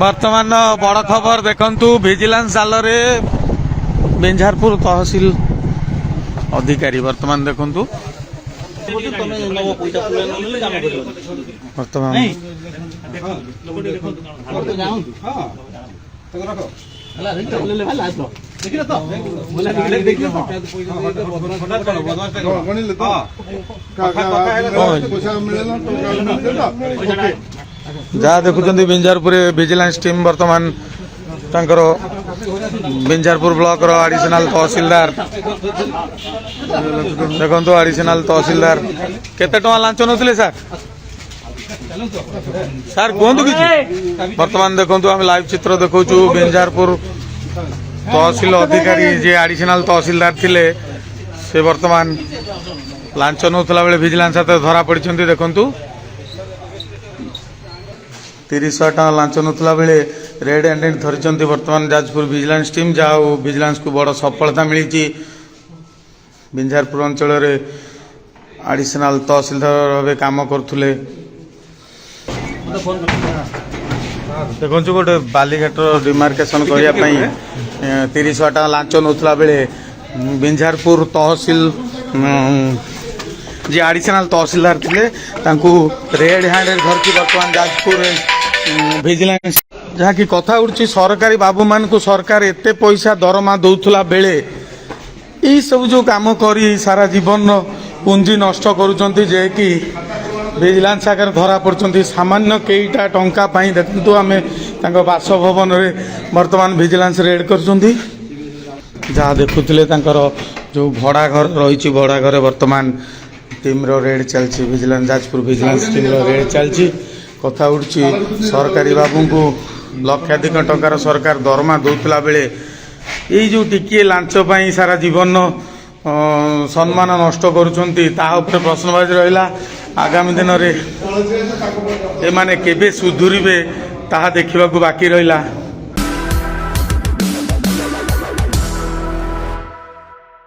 बर्तमान बड़ खबर देखंतु विजिलेंस जाल रे बेंझारपुर तहसील अधिकारी वर्तमान देखंतु वर्तमान जहाँ देखुं बेंझारपुर विजिलेंस टीम वर्तमान तांकर बेंझारपुर ब्लॉक रो एडिशनल तहसीलदार देखो एडिशनल तहसीलदार केते टका लांच नथिले सर सर कहतु कि वर्तमान देखो आम लाइव चित्र देखु बेंझारपुर तहसील अधिकारी जे एडिशनल तहसीलदार थिले से वर्तमान लांच नौला बेले विजिलेंस हाथ धरा पड़ी देखु 30,000 टका लांच नौला बेले रेड हैंडेड धरी वर्तमान जाजपुर विजिलेंस टीम जहाँ विजिलेंस को बड़ सफलता मिली बेंझारपुर अंचल एडिशनल तहसीलदार भाव काम करुले देखो गोटे बालीघाट डिमार्केशन करने 30,000 टका लांच नौला बेले बेंझारपुर तहसील जी एडिशनल तहसीलदार थे रेड हैंडेड धरती वर्तमान जाजपुर विजिलेंस जहाँ की कथा उठी सरकारी बाबू मान को सरकार एते पैसा दरमा दौला बेले यही सब जो काम करी सारा जीवन पुंजी नष्ट करुँचे जे कि विजिलेंस आगे धरा पड़ती सामान्य कईटा टंका देखु आम बासभवन वर्तमान विजिलेंस रेड कर जहाँ देखुले जो भड़ा घर रही भड़ा घर वर्तमान टीम रो रेड चलती विजिलेंस जाजपुर विजिलेंस टीम रो रेड चलती कथा उठी सरकारी बाबू को लक्षाधिक टंकार सरकार दरमा दौला बेले यही जो टिके लांच सारा जीवन सम्मान नष्ट करुँच प्रश्नवाची रहा आगामी दिन में एमाने केबे सुधुरिबे ताहा देखा बाकी रहा।